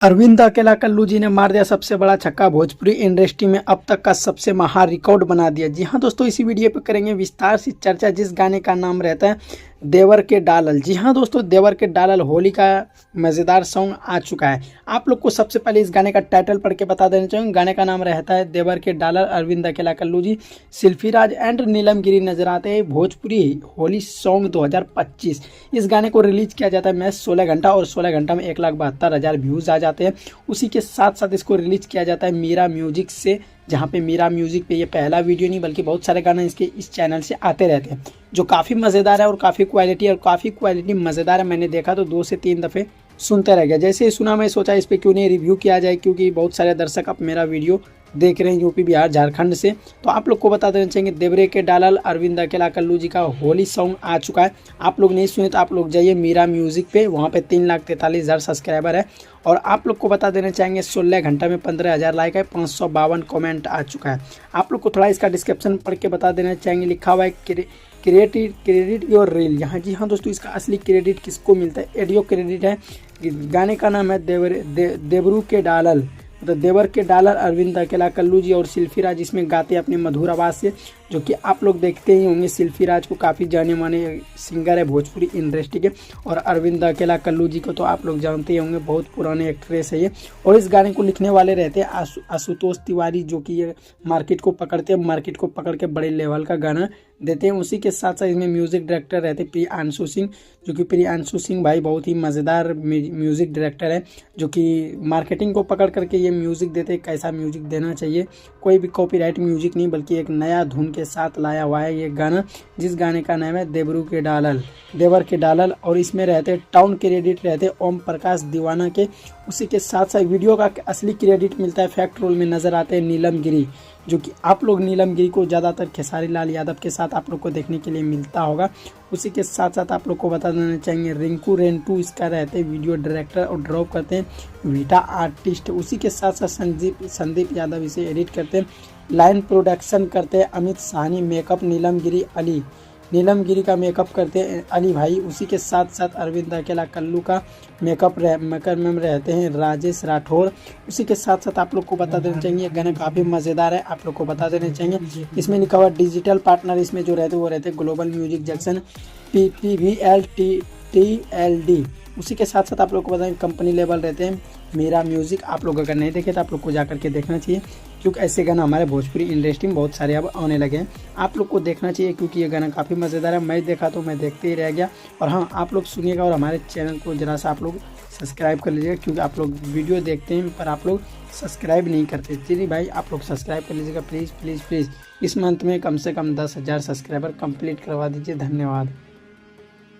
अरविंद अकेला कल्लू जी ने मार दिया सबसे बड़ा छक्का। भोजपुरी इंडस्ट्री में अब तक का सबसे महा रिकॉर्ड बना दिया। जी हाँ दोस्तों, इसी वीडियो पे करेंगे विस्तार से चर्चा, जिस गाने का नाम रहता है देवर के डालल। जी हाँ दोस्तों, देवर के डालल होली का मज़ेदार सॉन्ग आ चुका है। आप लोग को सबसे पहले इस गाने का टाइटल पढ़ के बता देना चाहूँगा। गाने का नाम रहता है देवर के डालल। अरविंद अकेला कल्लू जी, शिल्पी राज एंड नीलम गिरी नजर आते हैं। भोजपुरी होली सॉन्ग 2025। इस गाने को रिलीज किया जाता है मैच 16 घंटा और 16 घंटा में 1,72,000 व्यूज़ आ जाते हैं। उसी के साथ साथ इसको रिलीज किया जाता है मीरा म्यूजिक से, जहाँ पे मीरा म्यूजिक पे ये पहला वीडियो नहीं बल्कि बहुत सारे गाने इसके इस चैनल से आते रहते हैं, जो काफ़ी मज़ेदार है और काफ़ी क्वालिटी मज़ेदार है। मैंने देखा तो 2 से 3 दफ़े सुनते रह गया। जैसे ही सुना मैं सोचा इस पर क्यों नहीं रिव्यू किया जाए, क्योंकि बहुत सारे दर्शक अब मेरा वीडियो देख रहे हैं यूपी, बिहार, झारखंड से। तो आप लोग को बता देना चाहिए देवरे के डालल अरविंद अकेला कल्लू जी का होली सॉन्ग आ चुका है। आप लोग नहीं सुने तो आप लोग जाइए मीरा म्यूजिक पे, वहाँ पे 3,43,000 सब्सक्राइबर है। और आप लोग को बता देना चाहेंगे 16 घंटा में 15,000 लाइक है, 552 कमेंट आ चुका है। आप लोग को थोड़ा इसका डिस्क्रिप्शन पढ़ के बता देना चाहेंगे। लिखा हुआ है क्रेडिट योर रील। यहाँ जी हाँ दोस्तों, इसका असली क्रेडिट किसको मिलता है? एडियो क्रेडिट है। गाने का नाम है देवरू के डालल, मतलब देवर के डालर। अरविंद अकेला कल्लू जी और शिल्पी राज इसमें गाते हैं अपनी मधुर आवाज़ से, जो कि आप लोग देखते ही होंगे। शिल्पी राज को काफ़ी जाने माने सिंगर है भोजपुरी इंडस्ट्री के, और अरविंद अकेला कल्लू जी को तो आप लोग जानते ही होंगे, बहुत पुराने एक्ट्रेस है ये। और इस गाने को लिखने वाले रहते हैं आशुतोष तिवारी, जो कि ये मार्केट को पकड़ के बड़े लेवल का गाना देते हैं। उसी के साथ साथ इसमें म्यूज़िक डायरेक्टर रहते हैं प्रियांशु सिंह, जो कि प्रियांशु सिंह भाई बहुत ही मज़ेदार म्यूज़िक डायरेक्टर है, जो कि मार्केटिंग को पकड़ करके ये म्यूज़िक देते हैं। कैसा म्यूज़िक देना चाहिए, कोई भी कॉपीराइट म्यूज़िक नहीं, बल्कि एक नया धुन के साथ लाया हुआ है ये गाना, जिस गाने का नाम है देवर के डालल। और इसमें रहते टाउन क्रेडिट रहते ओम प्रकाश दीवाना के। उसी के साथ साथ वीडियो का असली क्रेडिट मिलता है, फैक्ट रोल में नज़र आते हैं नीलम गिरी, जो कि आप लोग नीलम गिरी को ज़्यादातर खेसारी लाल यादव के साथ आप लोग को देखने के लिए मिलता होगा। उसी के साथ साथ आप लोग को बता देना चाहिए रिंकू रेंटू इसका रहते हैं वीडियो डायरेक्टर और ड्रॉप करते हैं वीटा आर्टिस्ट। उसी के साथ साथ संदीप यादव इसे एडिट करते हैं, लाइन प्रोडक्शन करते हैं अमित साहनी, मेकअप नीलम गिरी का मेकअप करते हैं अली भाई। उसी के साथ साथ अरविंद अकेला कल्लू का मेकअप में रहते हैं राजेश राठौर। उसी के साथ साथ आप लोग को बता देना चाहिए गाना काफ़ी मज़ेदार है, आप लोग को बता देना चाहिए। इसमें लिखा हुआ डिजिटल पार्टनर इसमें जो रहते हैं वो रहते हैं ग्लोबल म्यूजिक जंक्शन PVLTLD। उसी के साथ साथ आप लोग को बताएं कंपनी लेवल रहते हैं मीरा म्यूजिक। आप लोग अगर नहीं देखे तो आप लोग को जा करके देखना चाहिए, क्योंकि ऐसे गाना हमारे भोजपुरी इंडस्ट्री में बहुत सारे अब आने लगे हैं। आप लोग को देखना चाहिए, क्योंकि ये गाना काफ़ी मज़ेदार है। मैं देखा तो मैं देखते ही रह गया। और हाँ, आप लोग सुनिएगा और हमारे चैनल को ज़रा सा आप लोग सब्सक्राइब कर लीजिएगा, क्योंकि आप लोग वीडियो देखते हैं पर आप लोग सब्सक्राइब नहीं करते। चलिए भाई, आप लोग सब्सक्राइब कर लीजिएगा प्लीज़ प्लीज़ प्लीज़। इस मंथ में कम से कम 10,000 सब्सक्राइबर कंप्लीट करवा दीजिए। धन्यवाद।